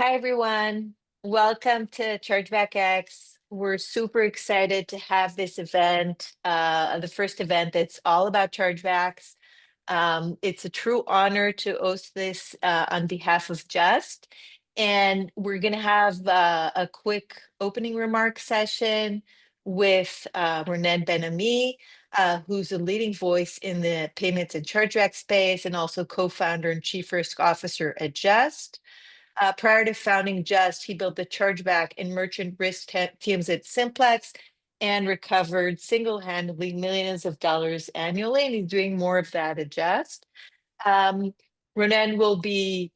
Hi, everyone. Welcome to Chargeback X. We're super excited to have this event, the first event that's all about chargebacks. It's a true honor to host this on behalf of Justt. And we're going to have a quick opening remark session with Roenen Ben-Ami, who's a leading voice in the payments and chargeback space and also co-founder and chief risk officer at Justt. Prior to founding Justt, he built the chargeback and merchant risk teams at Simplex and recovered single-handedly millions of dollars annually. And he's doing more of that at Justt. Ronen will be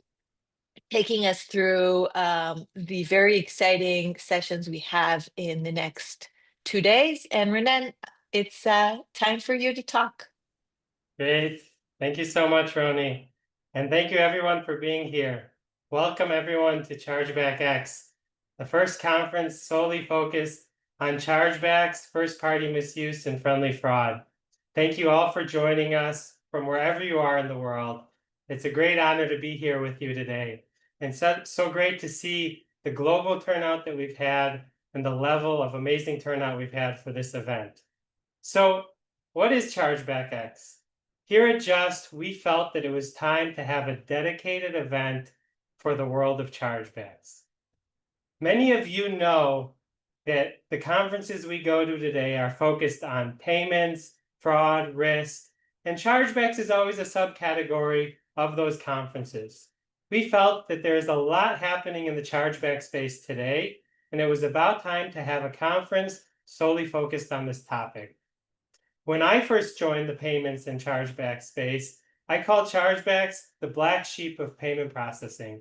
taking us through the very exciting sessions we have in the next 2 days. And Ronen, it's time for you to talk. Great. Thank you so much, Roni. And thank you everyone for being here. Welcome everyone to Chargeback X, the first conference solely focused on chargebacks, first-party misuse, and friendly fraud. Thank you all for joining us from wherever you are in the world. It's a great honor to be here with you today. And so great to see the global turnout that we've had and the level of amazing turnout we've had for this event. So what is Chargeback X? Here at Justt, we felt that it was time to have a dedicated event for the world of chargebacks. Many of you know that the conferences we go to today are focused on payments, fraud, risk, and chargebacks is always a subcategory of those conferences. We felt that there's a lot happening in the chargeback space today, and it was about time to have a conference solely focused on this topic. When I first joined the payments and chargeback space, I called chargebacks the black sheep of payment processing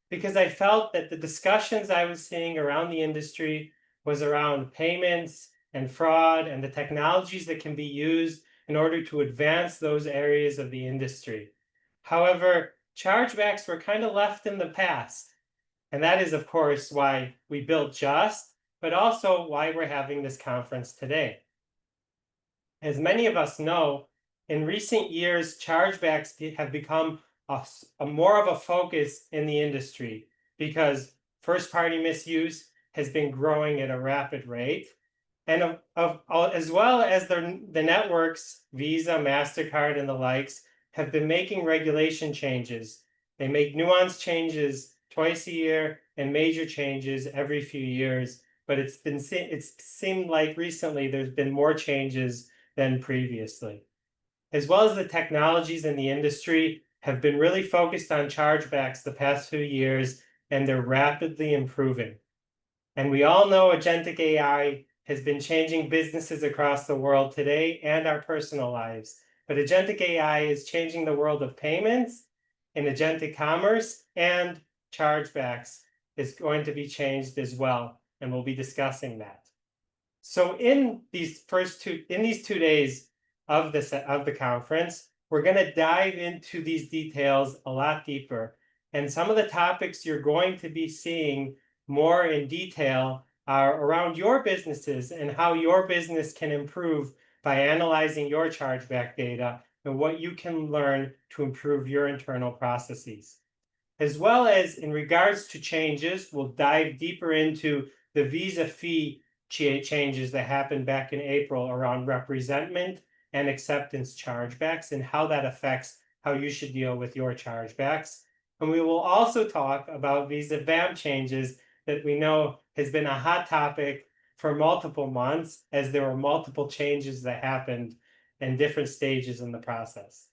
because I felt that the discussions I was seeing around the industry was around payments and fraud and the technologies that can be used in order to advance those areas of the industry. However, chargebacks were kind of left in the past. And that is, of course, why we built Justt, but also why we're having this conference today. As many of us know, in recent years, chargebacks have become a more of a focus in the industry because first-party misuse has been growing at a rapid rate. And as well as the networks, Visa, MasterCard, and the likes, have been making regulation changes. They make nuanced changes twice a year and major changes every few years. But it's seemed like recently there's been more changes than previously. As well as the technologies in the industry have been really focused on chargebacks the past few years, and they're rapidly improving. And we all know agentic AI has been changing businesses across the world today and our personal lives. But agentic AI is changing the world of payments and agentic commerce, and chargebacks is going to be changed as well. And we'll be discussing that. So in these 2 days of the conference, we're going to dive into these details a lot deeper. And some of the topics you're going to be seeing more in detail are around your businesses and how your business can improve by analyzing your chargeback data and what you can learn to improve your internal processes. As well as in regards to changes, we'll dive deeper into the Visa fee changes that happened back in April around representment and acceptance chargebacks and how that affects how you should deal with your chargebacks. And we will also talk about Visa VAMP changes that we know has been a hot topic for multiple months as there were multiple changes that happened in different stages in the process.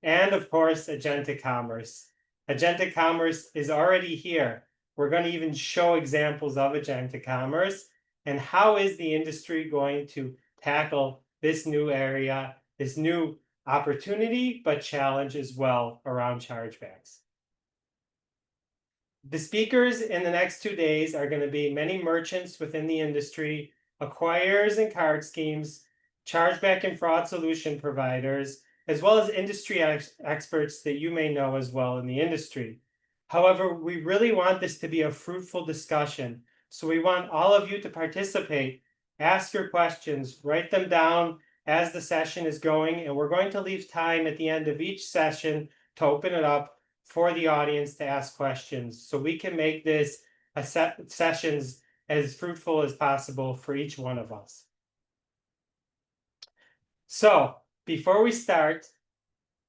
And of course, agentic commerce. Agentic commerce is already here. We're going to even show examples of agentic commerce. And how is the industry going to tackle this new area, this new opportunity, but challenge as well around chargebacks? The speakers in the next 2 days are going to be many merchants within the industry, acquirers and card schemes, chargeback and fraud solution providers, as well as industry experts that you may know as well in the industry. However, we really want this to be a fruitful discussion. So we want all of you to participate, ask your questions, write them down as the session is going, and we're going to leave time at the end of each session to open it up for the audience to ask questions, so we can make this sessions as fruitful as possible for each one of us. So before we start,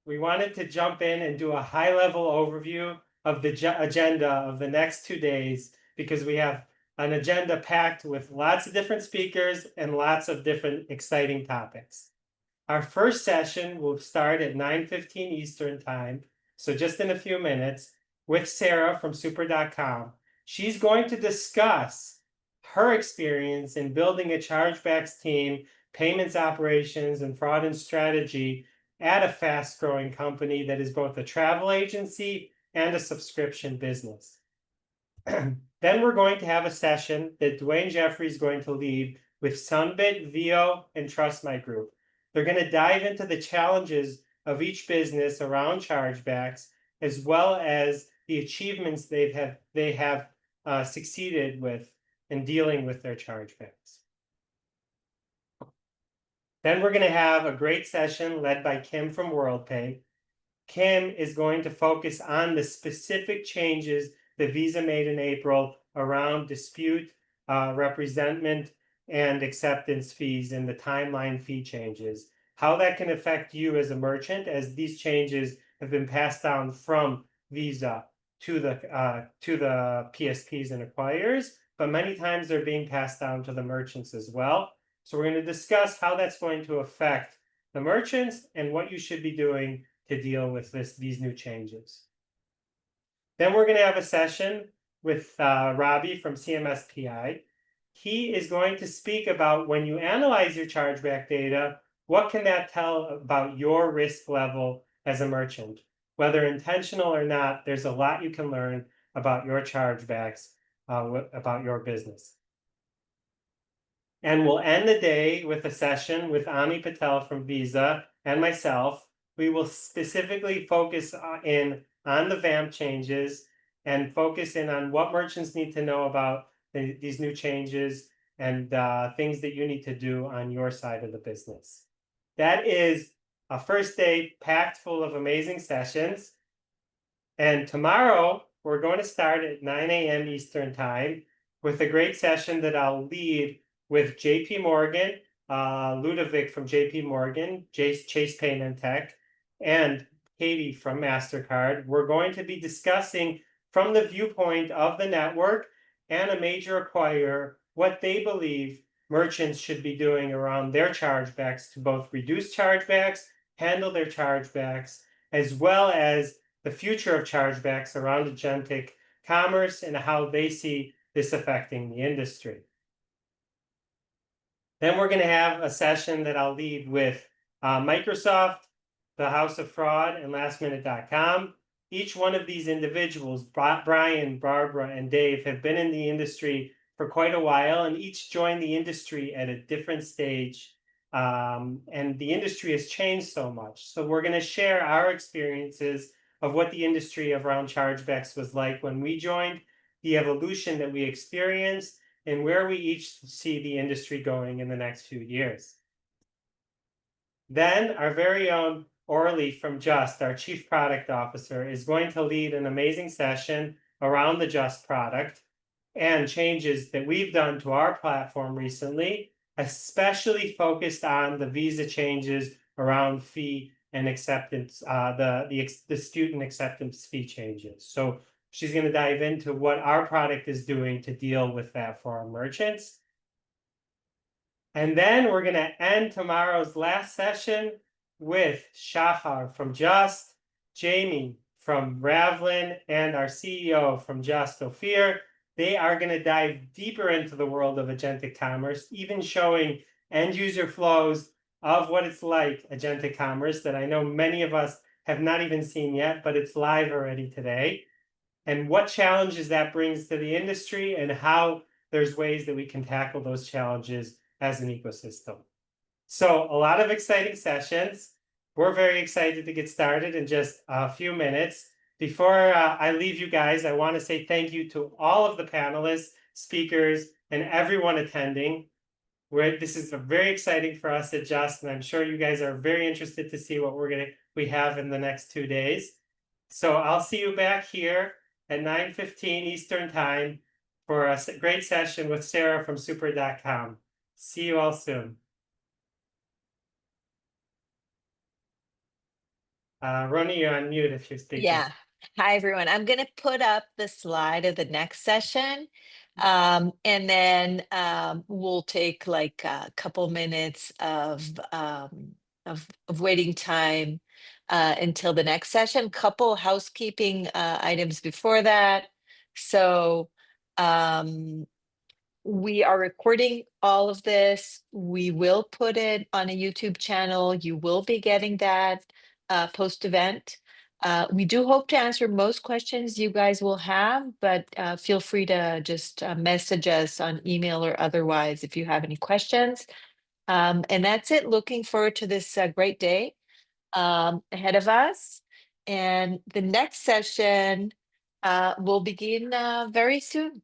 we wanted to jump in and do a high-level overview of the agenda of the next 2 days, because we have an agenda packed with lots of different speakers and lots of different exciting topics. Our first session will start at 9:15 Eastern Time, so just in a few minutes, with Sarah from super.com. She's going to discuss her experience in building a chargebacks team, payments operations, and fraud and strategy at a fast-growing company that is both a travel agency and a subscription business. Then we're going to have a session that Dwayne Jeffrey is going to lead with Sunbit, VO, and Trust My Group. They're going to dive into the challenges of each business around chargebacks, as well as the achievements they have succeeded with in dealing with their chargebacks. Then we're going to have a great session led by Kim from WorldPay. Kim is going to focus on the specific changes that Visa made in April around dispute, representment, and acceptance fees and the timeline fee changes, how that can affect you as a merchant, as these changes have been passed down from Visa to the PSPs and acquirers, but many times they're being passed down to the merchants as well. So we're going to discuss how that's going to affect the merchants and what you should be doing to deal with these new changes. Then we're going to have a session with Robbie from CMSPI. He is going to speak about when you analyze your chargeback data, what can that tell about your risk level as a merchant? Whether intentional or not, there's a lot you can learn about your chargebacks, about your business. And we'll end the day with a session with Ami Patel from Visa and myself. We will specifically focus in on the VAMP changes and focus in on what merchants need to know about these new changes and things that you need to do on your side of the business. That is a first day packed full of amazing sessions. And tomorrow, we're going to start at 9 a.m. Eastern Time with a great session that I'll lead with JP Morgan, Ludovic from JP Morgan, Chase Payment Tech, and Katie from MasterCard. We're going to be discussing from the viewpoint of the network and a major acquirer what they believe merchants should be doing around their chargebacks to both reduce chargebacks, handle their chargebacks, as well as the future of chargebacks around agentic commerce and how they see this affecting the industry. Then we're going to have a session that I'll lead with Microsoft, the House of Fraud, and lastminute.com. Each one of these individuals, Brian, Barbara, and Dave, have been in the industry for quite a while, and each joined the industry at a different stage. And the industry has changed so much. So we're going to share our experiences of what the industry around chargebacks was like when we joined, the evolution that we experienced, and where we each see the industry going in the next few years. Then our very own Orly from Justt, our Chief Product Officer, is going to lead an amazing session around the Justt product and changes that we've done to our platform recently, especially focused on the Visa changes around fee and acceptance, the student acceptance fee changes. So she's going to dive into what our product is doing to deal with that for our merchants. And then we're going to end tomorrow's last session with Shahar from Justt, Jamie from Ravlin, and our CEO from Justt, Ophir. They are going to dive deeper into the world of agentic commerce, even showing end user flows of what it's like, agentic commerce, that I know many of us have not even seen yet, but it's live already today. And what challenges that brings to the industry and how there's ways that we can tackle those challenges as an ecosystem. So a lot of exciting sessions. We're very excited to get started in just a few minutes. Before I leave you guys, I want to say thank you to all of the panelists, speakers, and everyone attending. This is very exciting for us at Justt, and I'm sure you guys are very interested to see what we have in the next 2 days. So I'll see you back here at 9:15 Eastern Time for a great session with Sarah from super.com. See you all soon. Roni, you're on mute if you're speaking. Yeah. Hi, everyone. I'm going to put up the slide of the next session. And then we'll take like a couple minutes of waiting time until the next session. Couple housekeeping items before that. So we are recording all of this. We will put it on a YouTube channel. You will be getting that post-event. We do hope to answer most questions you guys will have, but feel free to just message us on email or otherwise if you have any questions. And that's it. Looking forward to this great day ahead of us. And the next session will begin very soon.